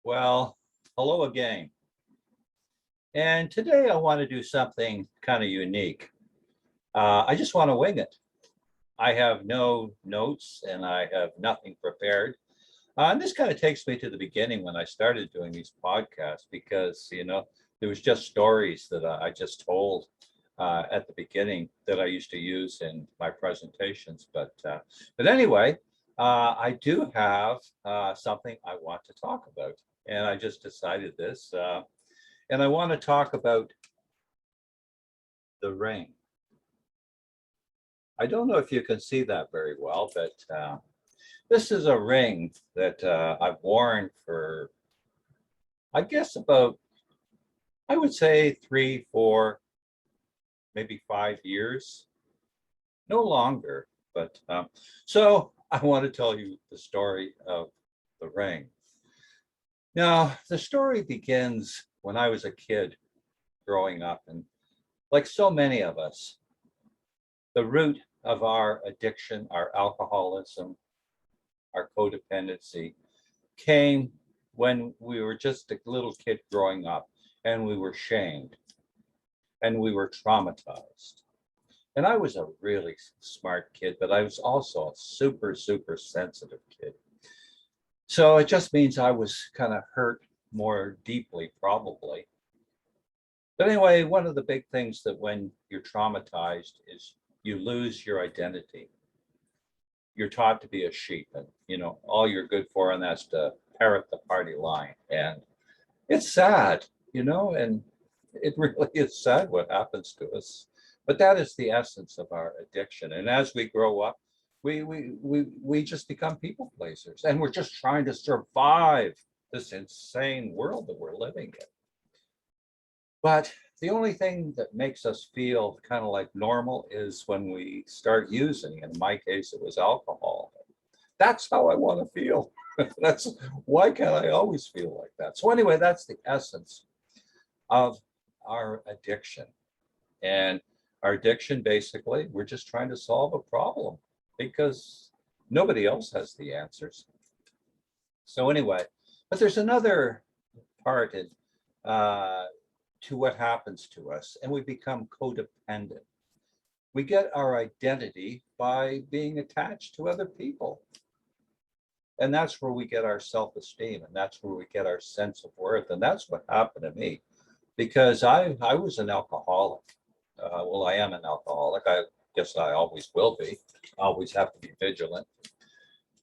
Well, hello again. And today I want to do something kind of unique. I just want to wing it. I have no notes and I have nothing prepared. And this kind of takes me to the beginning when I started doing these podcasts because, there was just stories that I just told at the beginning that I used to use in my presentations. But anyway, I do have something I want to talk about. And I just decided this. And I want to talk about the ring. I don't know if you can see that very well, but this is a ring that I've worn for, I guess, I would say 3, 4, maybe 5 years, no longer. But so I want to tell you the story of the ring. Now, the story begins when I was a kid growing up, and like so many of us, the root of our addiction, our alcoholism, our codependency came when we were just a little kid growing up and we were shamed and we were traumatized. And I was a really smart kid, but I was also a super, super sensitive kid. So it just means I was kind of hurt more deeply, probably. But anyway, one of the big things that when you're traumatized is you lose your identity. You're taught to be a sheep and, all you're good for, and that's to parrot the party line. And it's sad, and it really is sad what happens to us. But that is the essence of our addiction. And as we grow up, we just become people pleasers, and we're just trying to survive this insane world that we're living in. But the only thing that makes us feel kind of like normal is when we start using. In my case, it was alcohol. That's how I want to feel. That's why can't I always feel like that? So anyway, that's the essence of our addiction. And our addiction, basically, we're just trying to solve a problem because nobody else has the answers. So anyway, but there's another part to what happens to us, and we become codependent. We get our identity by being attached to other people. And that's where we get our self-esteem, and that's where we get our sense of worth. And that's what happened to me, because I was an alcoholic. Well, I am an alcoholic. I guess I always will be. I always have to be vigilant.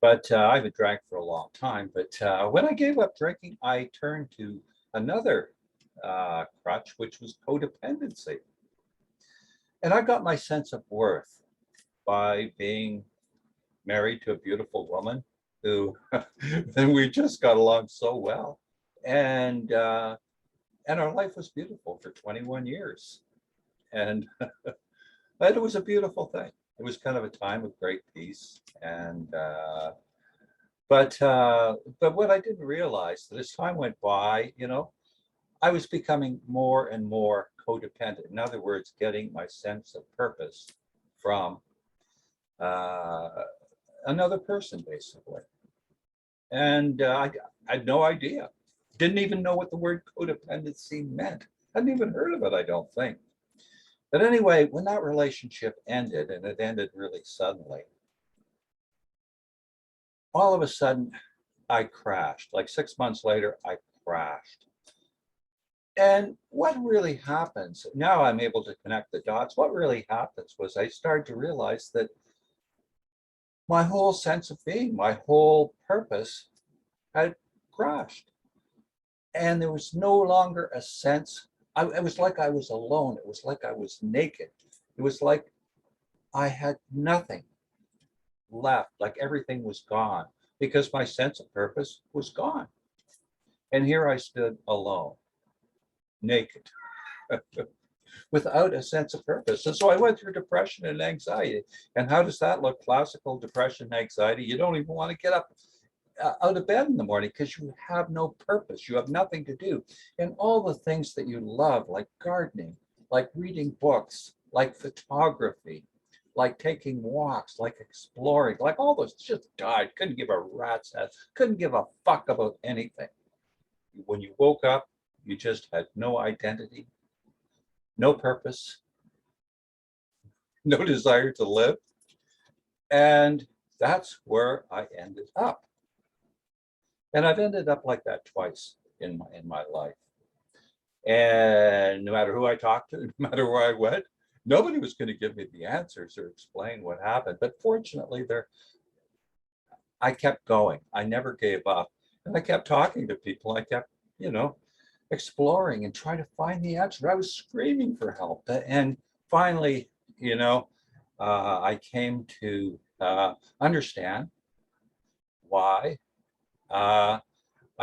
But I haven't drank for a long time. But when I gave up drinking, I turned to another crutch, which was codependency. And I got my sense of worth by being married to a beautiful woman who, and we just got along so well. And our life was beautiful for 21 years. And it was a beautiful thing. It was kind of a time of great peace. And but what I didn't realize that as time went by, I was becoming more and more codependent. In other words, getting my sense of purpose from another person, basically. And I had no idea. Didn't even know what the word codependency meant. Hadn't even heard of it, I don't think. But anyway, when that relationship ended, and it ended really suddenly, all of a sudden, I crashed. Like 6 months later, I crashed. And what really happens, now I'm able to connect the dots, what really happens was I started to realize that my whole sense of being, my whole purpose had crashed. And there was no longer a sense, it was like I was alone. It was like I was naked. It was like I had nothing left, like everything was gone because my sense of purpose was gone. And here I stood alone, naked, without a sense of purpose. And so I went through depression and anxiety. And how does that look? Classical depression, anxiety. You don't even want to get up out of bed in the morning because you have no purpose. You have nothing to do. And all the things that you love, like gardening, like reading books, like photography, like taking walks, like exploring, like all those just died. Couldn't give a rat's ass, couldn't give a fuck about anything. when you woke up, you just had no identity, no purpose, no desire to live. And that's where I ended up. And I've ended up like that twice in my life. And no matter who I talked to, no matter where I went, nobody was going to give me the answers or explain what happened. But fortunately, I kept going. I never gave up. And I kept talking to people. I kept, exploring and trying to find the answer. I was screaming for help. And finally, I came to understand why I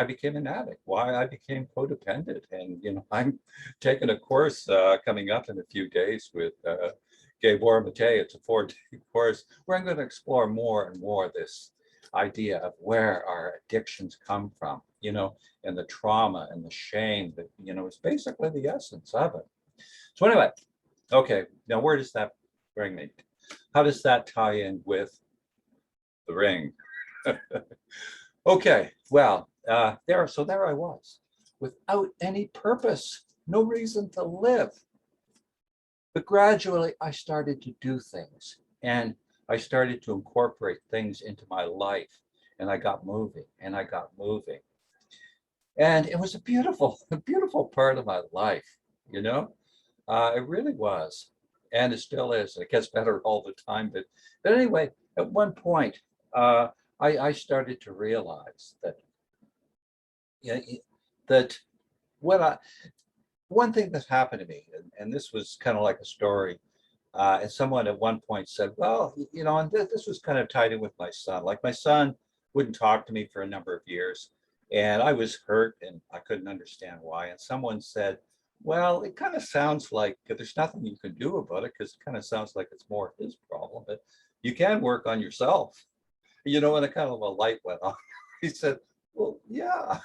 became an addict, why I became codependent. And, I'm taking a course coming up in a few days with Gabor Mate. It's a 4-day course where I'm going to explore more and more this idea of where our addictions come from, and the trauma and the shame that, is basically the essence of it. So anyway, okay, now where does that bring me? How does that tie in with the ring? Okay, well, there I was, without any purpose, no reason to live. But gradually I started to do things, and I started to incorporate things into my life, and I got moving and I got moving. And it was a beautiful part of my life, it really was. And it still is. It gets better all the time. But anyway, at one point, I started to realize that, that one thing that happened to me, and this was kind of like a story, and someone at one point said, well, and this was kind of tied in with my son. Like, my son wouldn't talk to me for a number of years, and I was hurt and I couldn't understand why. And someone said, well, it kind of sounds like there's nothing you can do about it, because it kind of sounds like it's more his problem, but you can work on yourself. And a kind of a light went on. He said, well, yeah,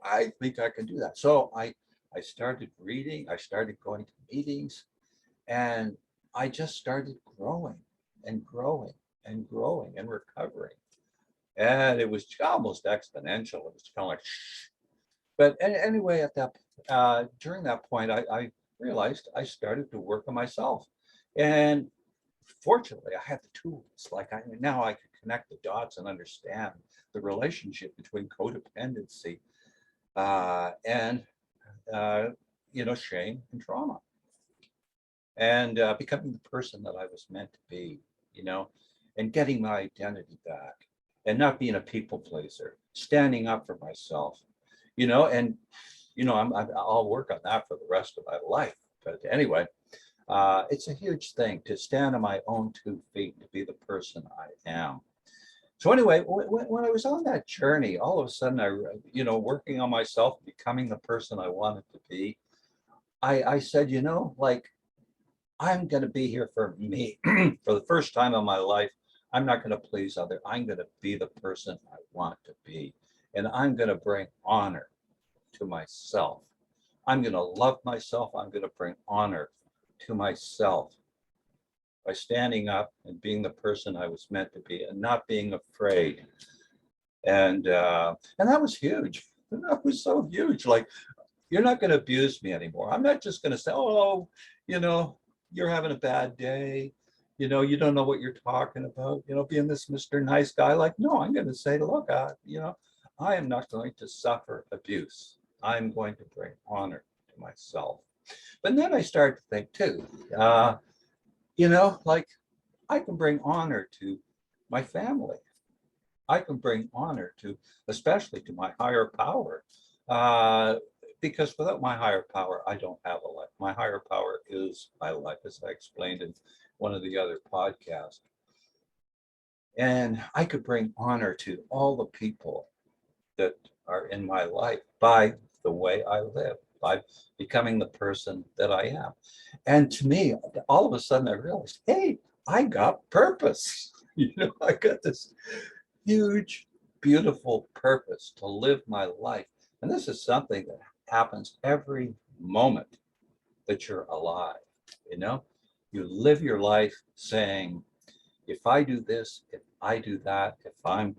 I think I can do that. So I started reading, I started going to meetings, and I just started growing and growing and growing and recovering. And it was almost exponential. It was kind of like, shh. But anyway, during that point, I realized I started to work on myself. And fortunately, I had the tools. Like, now I could connect the dots and understand the relationship between codependency and shame and trauma, and becoming the person that I was meant to be, and getting my identity back, and not being a people pleaser, standing up for myself, and I'll work on that for the rest of my life. But anyway, it's a huge thing to stand on my own 2 feet, to be the person I am. So anyway, when I was on that journey, all of a sudden, working on myself, becoming the person I wanted to be, I said, like, I'm going to be here for me. For the first time in my life, I'm not going to please others. I'm going to be the person I want to be. And I'm going to bring honor to myself. I'm going to love myself. I'm going to bring honor to myself by standing up and being the person I was meant to be, and not being afraid. And that was huge. That was so huge. Like, you're not going to abuse me anymore. I'm not just going to say, oh, you're having a bad day. You don't know what you're talking about, being this Mr. Nice Guy. Like, no, I'm going to say, look, I am not going to suffer abuse. I'm going to bring honor to myself. But then I started to think too, like, I can bring honor to my family. I can bring honor to, especially to my higher power. Because without my higher power, I don't have a life. My higher power is my life, as I explained in one of the other podcasts. And I could bring honor to all the people that are in my life by the way I live, by becoming the person that I am. And to me, all of a sudden I realized, hey, I got purpose. I got this huge, beautiful purpose to live my life. And this is something that happens every moment that you're alive. You live your life saying, if I do this, if I do that, if I'm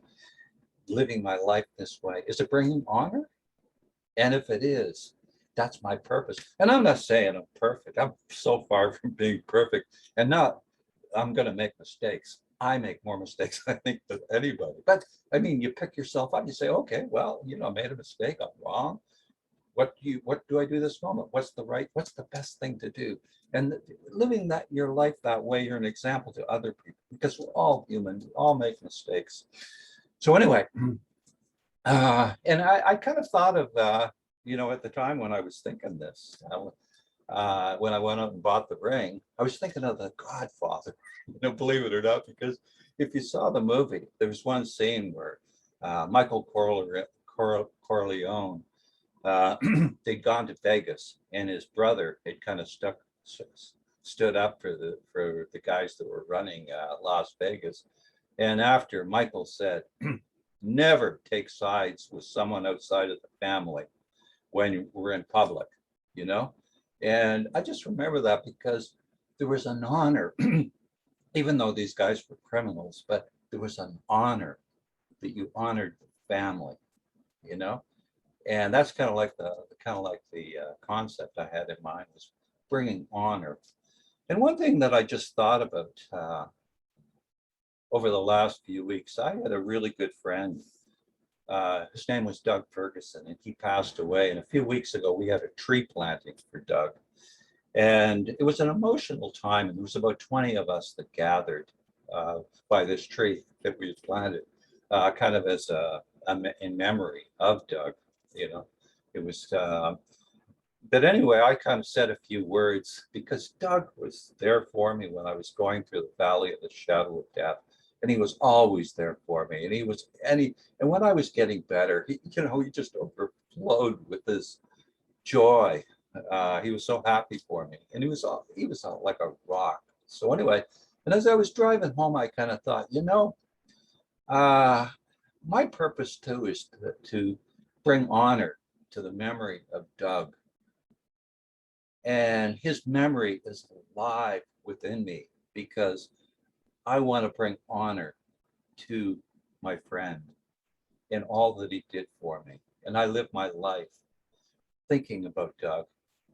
living my life this way? Is it bringing honor? And if it is, that's my purpose. And I'm not saying I'm perfect. I'm so far from being perfect. And not, I'm going to make mistakes. I make more mistakes, I think, than anybody. But I mean, you pick yourself up, you say, okay, well, I made a mistake. I'm wrong. What do I do this moment? What's the best thing to do? And living that your life that way, you're an example to other people, because we're all human, we all make mistakes. So anyway, and I kind of thought of, at the time when I was thinking this, when I went out and bought the ring, I was thinking of The Godfather, believe it or not, because if you saw the movie, there was one scene where Michael Corleone, they'd gone to Vegas, and his brother had kind of stood up for the guys that were running Las Vegas. And after, Michael said, never take sides with someone outside of the family when we're in public, you know? And I just remember that because there was an honor, even though these guys were criminals, but there was an honor that you honored the family, you know? And that's kind of like the concept I had in mind, was bringing honor. And one thing that I just thought about over the last few weeks, I had a really good friend. His name was Doug Ferguson, and he passed away. And a few weeks ago, we had a tree planting for Doug. And it was an emotional time. And there was about 20 of us that gathered by this tree that we had planted, kind of as in memory of Doug. It was, but anyway, I kind of said a few words because Doug was there for me when I was going through the valley of the shadow of death. And he was always there for me. And when I was getting better, he just overflowed with this joy. He was so happy for me, and he was like a rock. So anyway, and as I was driving home, I kind of thought, my purpose too is to bring honor to the memory of Doug. And his memory is alive within me because I want to bring honor to my friend and all that he did for me. And I live my life thinking about Doug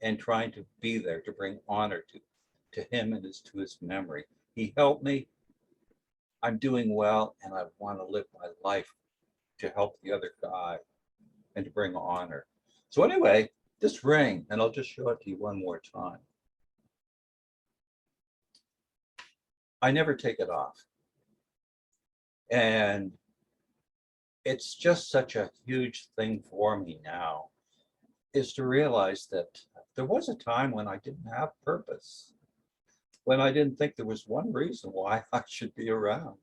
and trying to be there to bring honor to him and to his memory. He helped me. I'm doing well, and I want to live my life to help the other guy and to bring honor. So anyway, this ring, and I'll just show it to you one more time. I never take it off. And it's just such a huge thing for me now, is to realize that there was a time when I didn't have purpose, when I didn't think there was one reason why I should be around.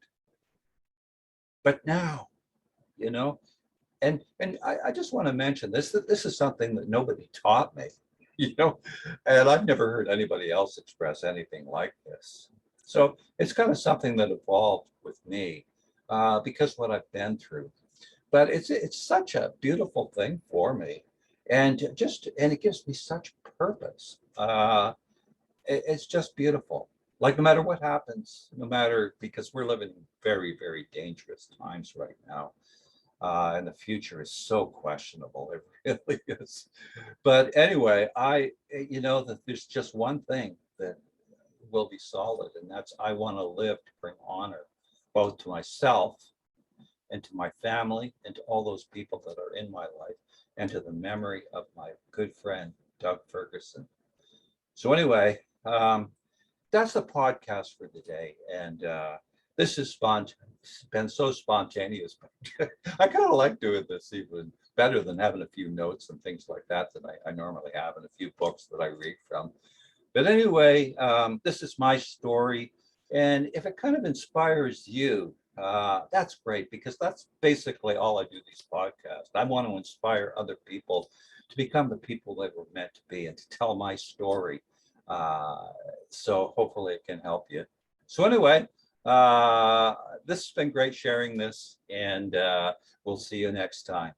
But now, and I just want to mention this, that this is something that nobody taught me, and I've never heard anybody else express anything like this. So it's kind of something that evolved with me because what I've been through. But it's such a beautiful thing for me, and it gives me such purpose. It's just beautiful. Like no matter what happens, because we're living in very, very dangerous times right now. And the future is so questionable. It really is. But anyway, that there's just one thing that will be solid, and that's I want to live to bring honor both to myself and to my family and to all those people that are in my life and to the memory of my good friend, Doug Ferguson. So anyway, that's the podcast for today. And this has been so spontaneous. I kind of like doing this even better than having a few notes and things like that I normally have, and a few books that I read from. But anyway, this is my story. And if it kind of inspires you, that's great, because that's basically all I do these podcasts. I want to inspire other people to become the people they were meant to be and to tell my story. So hopefully it can help you. So anyway, this has been great sharing this, and we'll see you next time.